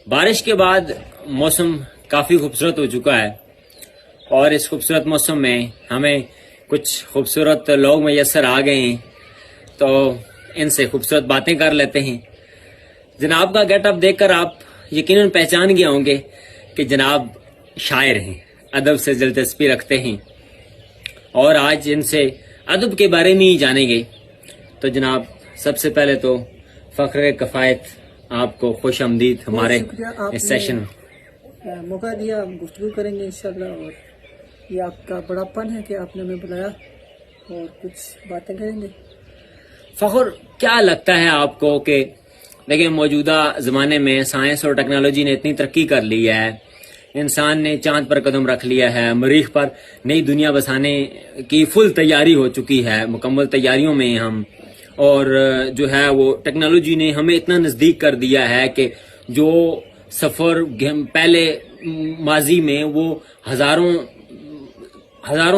بارش کے بعد موسم کافی خوبصورت ہو چکا ہے اور اس خوبصورت موسم میں ہمیں کچھ خوبصورت لوگ میسر آ گئے ہیں تو ان سے خوبصورت باتیں کر لیتے ہیں. جناب کا گیٹ اپ دیکھ کر آپ یقیناً پہچان گئے ہوں گے کہ جناب شاعر ہیں, ادب سے دلچسپی رکھتے ہیں اور آج ان سے ادب کے بارے میں ہی جانیں گے. تو جناب سب سے پہلے تو فخر کفایت آپ کو خوش آمدید ہمارے اس سیشن میں. موقع دیا, ہم گفتگو کریں گے انشاءاللہ, اور یہ آپ کا بڑا پن ہے کہ آپ نے ہمیں بلایا اور کچھ باتیں کریں گے. فخر, کیا لگتا ہے آپ کو کہ دیکھیں موجودہ زمانے میں سائنس اور ٹیکنالوجی نے اتنی ترقی کر لی ہے, انسان نے چاند پر قدم رکھ لیا ہے, مریخ پر نئی دنیا بسانے کی فل تیاری ہو چکی ہے, مکمل تیاریوں میں ہم, اور جو ہے وہ ٹیکنالوجی نے ہمیں اتنا نزدیک کر دیا ہے کہ جو سفر پہلے ماضی میں وہ ہزاروں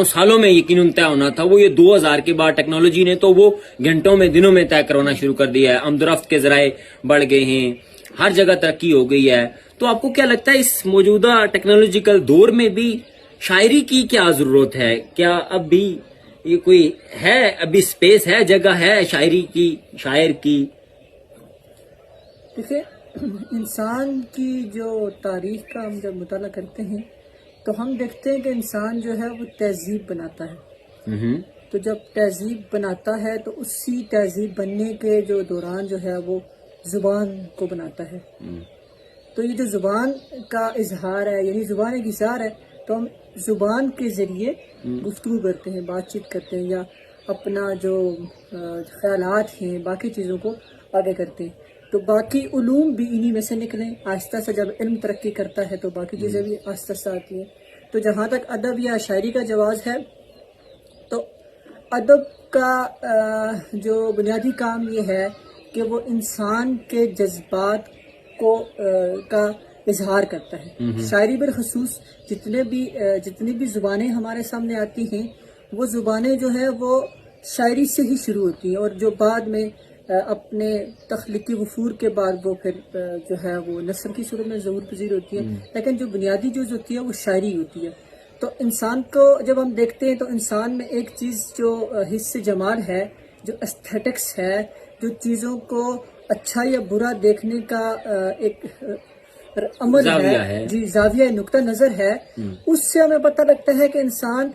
سالوں میں یقیناً طے ہونا تھا, وہ یہ 2000 کے بعد ٹیکنالوجی نے تو وہ گھنٹوں میں دنوں میں طے کروانا شروع کر دیا ہے. آمد و رفت کے ذرائع بڑھ گئے ہیں, ہر جگہ ترقی ہو گئی ہے. تو آپ کو کیا لگتا ہے اس موجودہ ٹیکنالوجیکل دور میں بھی شاعری کی کیا ضرورت ہے؟ کیا اب بھی یہ کوئی ہے, ابھی سپیس ہے, جگہ ہے شاعری کی, شاعر کی؟ دیکھیں, انسان کی جو تاریخ کا ہم جب مطالعہ کرتے ہیں تو ہم دیکھتے ہیں کہ انسان جو ہے وہ تہذیب بناتا ہے. تو جب تہذیب بناتا ہے تو اسی تہذیب بننے کے جو دوران جو ہے وہ زبان کو بناتا ہے. تو یہ جو زبان کا اظہار ہے, یعنی زبان ایک اظہار ہے, تو ہم زبان کے ذریعے گفتگو کرتے ہیں, بات چیت کرتے ہیں, یا اپنا جو خیالات ہیں باقی چیزوں کو آگے کرتے ہیں. تو باقی علوم بھی انہی میں سے نکلیں. آہستہ سے جب علم ترقی کرتا ہے تو باقی چیزیں بھی آہستہ آہستہ آتی ہیں. تو جہاں تک ادب یا شاعری کا جواز ہے, تو ادب کا جو بنیادی کام یہ ہے کہ وہ انسان کے جذبات کا اظہار کرتا ہے. شاعری بالخصوص جتنی بھی زبانیں ہمارے سامنے آتی ہیں, وہ زبانیں جو ہے وہ شاعری سے ہی شروع ہوتی ہیں, اور جو بعد میں اپنے تخلیقی وفور کے بعد وہ پھر جو ہے وہ نثر کی صورت میں ظہور پذیر ہوتی ہے. لیکن جو بنیادی جو ہوتی ہے وہ شاعری ہوتی ہے. تو انسان کو جب ہم دیکھتے ہیں تو انسان میں ایک چیز جو حس جمال ہے, جو استھیٹکس ہے, جو چیزوں کو اچھا یا برا دیکھنے کا ایک عمل ہے, جی زاویہ نقطہ نظر ہے, اس سے ہمیں پتہ لگتا ہے کہ انسان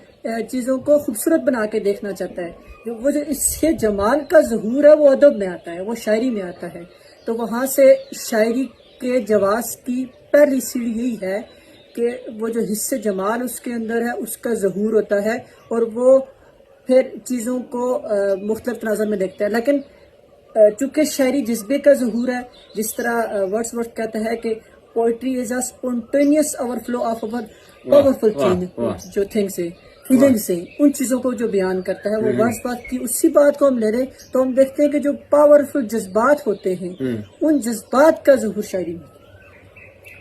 چیزوں کو خوبصورت بنا کے دیکھنا چاہتا ہے. وہ جو اس سے جمال کا ظہور ہے وہ ادب میں آتا ہے, وہ شاعری میں آتا ہے. تو وہاں سے شاعری کے جواز کی پہلی سیڑھی یہی ہے کہ وہ جو حس جمال اس کے اندر ہے اس کا ظہور ہوتا ہے, اور وہ پھر چیزوں کو مختلف تناظر میں دیکھتا ہے. لیکن چونکہ شاعری جذبے کا ظہور ہے, جس طرح ورڈسورتھ کہتا ہے کہ poetry is a spontaneous overflow of our powerful جو تھنگس ہے, فیلنگس ہیں, ان چیزوں کو جو بیان کرتا ہے. وہ ورڈسورتھ کی اسی بات کو ہم لے لیں تو ہم دیکھتے ہیں کہ جو پاورفل جذبات ہوتے ہیں ان جذبات کا ظہور شاعری میں.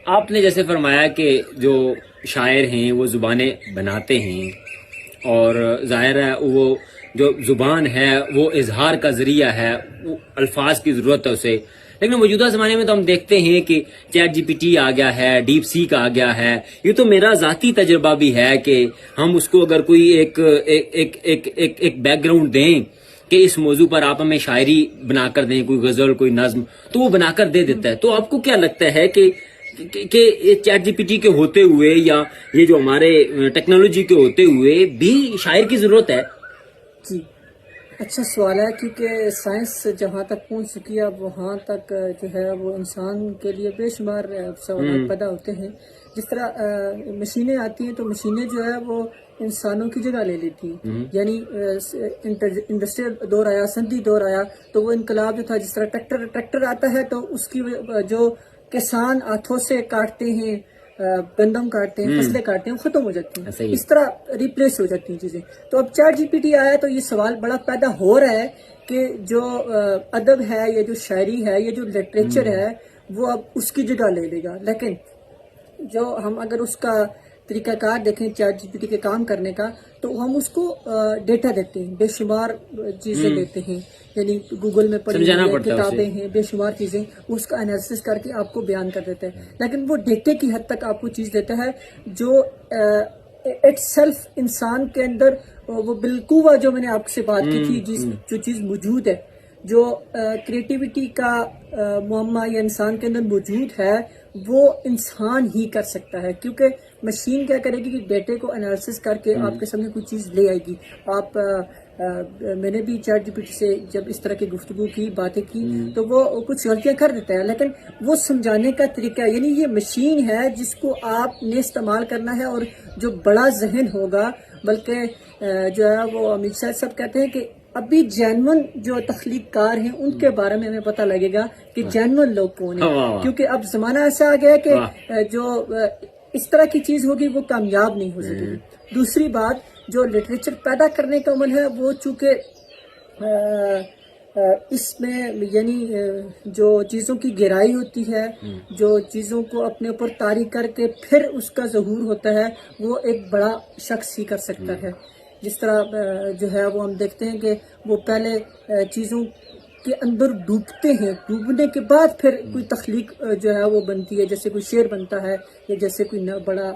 آپ نے جیسے فرمایا کہ جو شاعر ہیں وہ زبانیں بناتے ہیں, اور ظاہر ہے وہ جو زبان ہے وہ اظہار کا ذریعہ ہے, وہ الفاظ کی ضرورت ہے اسے. لیکن موجودہ زمانے میں تو ہم دیکھتے ہیں کہ چیٹ جی پی ٹی آ گیا ہے, ڈیپ سیک آ گیا ہے. یہ تو میرا ذاتی تجربہ بھی ہے کہ ہم اس کو اگر کوئی ایک بیک گراؤنڈ دیں کہ اس موضوع پر آپ ہمیں شاعری بنا کر دیں, کوئی غزل, کوئی نظم, تو وہ بنا کر دے دیتا ہے. تو آپ کو کیا لگتا ہے کہ چیٹ جی پی ٹی کے ہوتے ہوئے یا یہ جو ہمارے ٹیکنالوجی کے ہوتے ہوئے بھی شاعر کی ضرورت ہے؟ جی, اچھا سوال ہے, کیونکہ سائنس جہاں تک پہنچ چکی ہے اب وہاں تک جو ہے وہ انسان کے لیے بے شمار سوالات پیدا ہوتے ہیں. جس طرح مشینیں آتی ہیں تو مشینیں جو ہے وہ انسانوں کی جگہ لے لیتی ہیں. یعنی انڈسٹریل دور آیا, صنعتی دور آیا, تو وہ انقلاب جو تھا, جس طرح ٹریکٹر آتا ہے تو اس کی جو کسان ہاتھوں سے کاٹتے ہیں, گندم کاٹتے ہیں, فصلیں کاٹتے ہیں, ختم ہو جاتی ہیں. اس طرح ریپلیس ہو جاتی ہیں چیزیں. تو اب چیٹ جی پی ٹی آیا تو یہ سوال بڑا پیدا ہو رہا ہے کہ جو ادب ہے, یہ جو شاعری ہے, یہ جو لٹریچر ہے, وہ اب اس کی جگہ لے لے گا. لیکن جو ہم اگر اس کا طریقہ کار دیکھیں چیٹ جی پی ٹی کے کام کرنے کا، تو ہم اس کو ڈیٹا دیتے ہیں، بے شمار چیزیں دیتے ہیں، یعنی گوگل میں پڑھی ہوئی کتابیں ہیں، بے شمار چیزیں، اس کا انالیسس کر کے آپ کو بیان کر دیتا ہے. لیکن وہ ڈیٹے کی حد تک آپ کو چیز دیتا ہے جو اٹ سیلف انسان کے اندر وہ بالقوہ جو میں نے آپ سے بات کی تھی، جو چیز موجود ہے، جو کریٹیوٹی کا معمہ یا انسان کے اندر موجود ہے، وہ انسان ہی کر سکتا ہے. کیونکہ مشین کیا کرے گی کہ ڈیٹے کو انالیسس کر کے آپ کے سامنے کوئی چیز لے آئے گی. آپ میں نے بھی چیٹ جی پی ٹی سے جب اس طرح کی گفتگو کی، باتیں کی، تو وہ کچھ غلطیاں کر دیتا ہے، لیکن وہ سمجھانے کا طریقہ ہے. یعنی یہ مشین ہے جس کو آپ نے استعمال کرنا ہے، اور جو بڑا ذہن ہوگا، بلکہ جو ہے وہ امت شاہ صاحب کہتے ہیں کہ ابھی جینون جو تخلیق کار ہیں ان کے بارے میں ہمیں پتہ لگے گا کہ جینون لوگ کون ہیں، کیونکہ اب زمانہ ایسا آ گیا ہے کہ جو اس طرح کی چیز ہوگی وہ کامیاب نہیں ہو سکے گی. دوسری بات، جو لٹریچر پیدا کرنے کا عمل ہے، وہ چونکہ اس میں یعنی جو چیزوں کی گہرائی ہوتی ہے، جو چیزوں کو اپنے اوپر طاری کر کے پھر اس کا ظہور ہوتا ہے، وہ ایک بڑا شخص ہی کر سکتا ہے. جس طرح جو ہے وہ ہم دیکھتے ہیں کہ وہ پہلے چیزوں کے اندر ڈوبتے ہیں، ڈوبنے کے بعد پھر کوئی تخلیق جو ہے وہ بنتی ہے، جیسے کوئی شعر بنتا ہے یا جیسے کوئی بڑا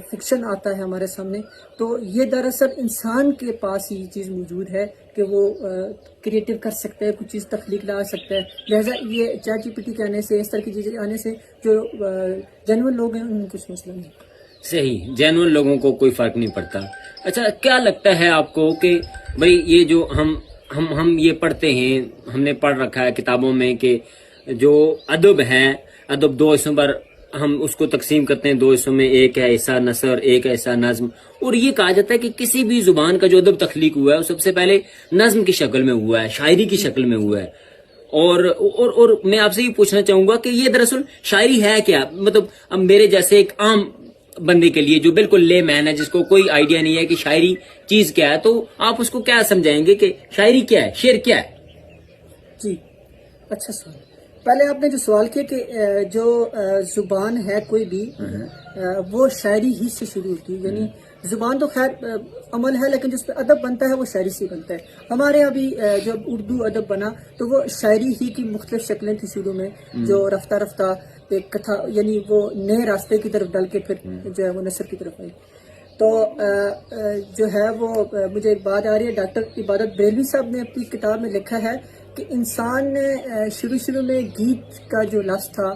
فکشن آتا ہے ہمارے سامنے. تو یہ دراصل انسان کے پاس یہ چیز موجود ہے کہ وہ کریٹو کر سکتا ہے، کوئی چیز تخلیق لا سکتا ہے. لہٰذا یہ چیٹ جی پی ٹی کے آنے سے، اس طرح کی چیزیں آنے سے جو جینوئن لوگ ہیں ان کو کچھ مسئلہ نہیں. صحیح، جینوئن لوگوں کو کوئی فرق نہیں پڑتا. اچھا، کیا لگتا ہے آپ کو کہ بھائی یہ جو ہم یہ پڑھتے ہیں، ہم نے پڑھ رکھا ہے کتابوں میں کہ جو ادب ہے، ادب دو حصوں پر ہم اس کو تقسیم کرتے ہیں، دو حصوں میں، ایک ہے حصہ نثر، ایک ہے حصہ نظم. اور یہ کہا جاتا ہے کہ کسی بھی زبان کا جو ادب تخلیق ہوا ہے وہ سب سے پہلے نظم کی شکل میں ہوا ہے، شاعری کی شکل میں ہوا ہے. اور میں آپ سے یہ پوچھنا چاہوں گا کہ یہ دراصل شاعری ہے کیا؟ مطلب اب میرے جیسے ایک عام بندے کے لیے جو بالکل لے مین ہے، جس کو کوئی آئیڈیا نہیں ہے کہ شاعری چیز کیا ہے، تو آپ اس کو کیا سمجھائیں گے کہ شاعری کیا ہے، شعر کیا ہے؟ جی، اچھا سوال. پہلے آپ نے جو سوال کیا کہ جو زبان ہے کوئی بھی، وہ شاعری ہی سے شروع ہوتی ہے. یعنی زبان تو خیر عمل ہے، لیکن جس پہ ادب بنتا ہے وہ شاعری سے بنتا ہے. ہمارے یہاں بھی جب اردو ادب بنا تو وہ شاعری ہی کی مختلف شکلیں تھیں شروع میں، جو رفتہ رفتہ ایک کتھا، یعنی وہ نئے راستے کی طرف ڈل کے پھر جو ہے وہ نثر کی طرف آئی. تو جو ہے وہ مجھے ایک بات آ رہی ہے، ڈاکٹر عبادت بریلوی صاحب نے اپنی کتاب میں لکھا ہے کہ انسان نے شروع میں گیت کا جو لفظ تھا،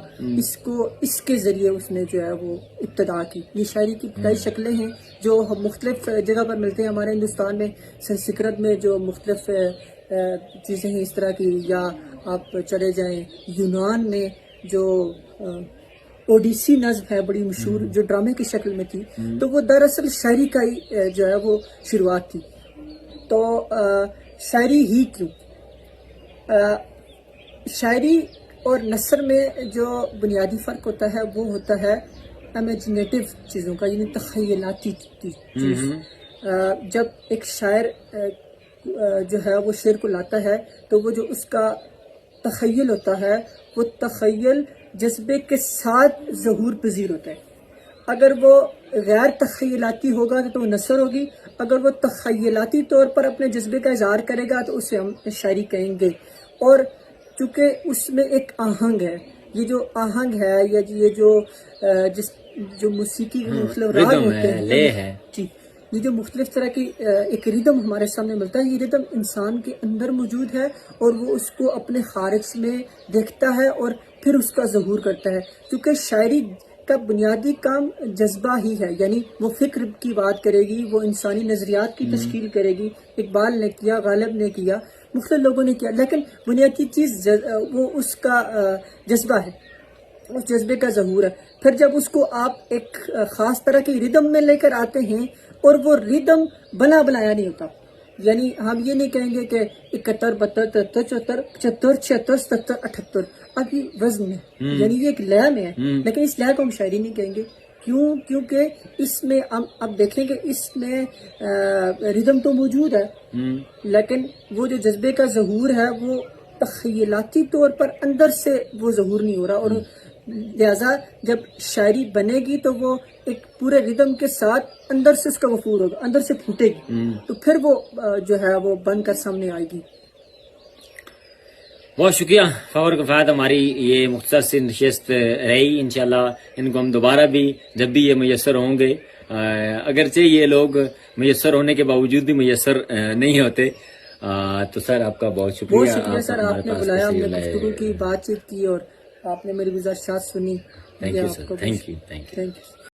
اس کے ذریعے اس نے جو ہے وہ ابتدا کی. یہ شاعری کی ابتدائی شکلیں ہیں جو مختلف جگہ پر ملتے ہیں ہمارے ہندوستان میں. سنسکرت میں جو مختلف چیزیں ہیں اس طرح کی، یا آپ چلے جائیں یونان میں جو اوڈیسی نظم ہے بڑی مشہور، جو ڈرامے کی شکل میں تھی، تو وہ دراصل شاعری کا ہی جو ہے وہ شروعات تھی. تو شاعری ہی کیوں؟ شاعری اور نثر میں جو بنیادی فرق ہوتا ہے وہ ہوتا ہے امیجنیٹو چیزوں کا، یعنی تخیلاتی چیز. جب ایک شاعر جو ہے وہ شعر کو لاتا ہے تو وہ جو اس کا تخیل ہوتا ہے، وہ تخیل جذبے کے ساتھ ظہور پذیر ہوتا ہے. اگر وہ غیر تخیلاتی ہوگا تو وہ نثر ہوگی، اگر وہ تخیلاتی طور پر اپنے جذبے کا اظہار کرے گا تو اسے ہم شاعری کہیں گے. اور چونکہ اس میں ایک آہنگ ہے، یہ جو آہنگ ہے یا یہ جو موسیقی کے مختلف راگ ہوتے ہیں، جی، یہ جو مختلف طرح کی ایک ریدم ہمارے سامنے ملتا ہے، یہ ریدم انسان کے اندر موجود ہے اور وہ اس کو اپنے خارج میں دیکھتا ہے اور پھر اس کا ظہور کرتا ہے. کیونکہ شاعری کا بنیادی کام جذبہ ہی ہے، یعنی وہ فکر کی بات کرے گی، وہ انسانی نظریات کی تشکیل کرے گی. اقبال نے کیا، غالب نے کیا، مختلف لوگوں نے کیا، لیکن بنیادی چیز وہ اس کا جذبہ ہے، اس جذبے کا ظہور ہے. پھر جب اس کو آپ ایک خاص طرح کی ریدم میں لے کر آتے ہیں، اور وہ ریدم بنا بنایا نہیں ہوتا. یعنی ہم یہ نہیں کہیں گے کہ 71 72 73 74 75 76 77 78، اب یہ وزن ہے، یعنی یہ ایک لے میں ہے، لیکن اس لے کو ہم شاعری نہیں کہیں گے. کیونکہ اس میں ہم اب دیکھیں کہ اس میں ریدم تو موجود ہے، لیکن وہ جو جذبے کا ظہور ہے وہ تخیلاتی طور پر اندر سے وہ ظہور نہیں ہو رہا. اور لہذا جب شاعری بنے گی تو وہ ایک پورے ردم کے ساتھ اندر سے اس کا وفور ہوگا، اندر سے پھوٹے گی، تو پھر وہ جو ہے وہ بن کر سامنے آئے گی. بہت شکریہ فخر کفایت، ہماری یہ مختصر سی نشست رہی. انشاءاللہ ان کو ہم دوبارہ بھی جب بھی یہ میسر ہوں گے، اگرچہ یہ لوگ میسر ہونے کے باوجود بھی میسر نہیں ہوتے، تو سر آپ کا بہت شکریہ. بہت شکریہ سر، آپ نے بلایا، ہم نے گفتگو کی، بات چیت کی اور آپ نے میری گزارشات سنی. Thank you sir, thank you. Thank you.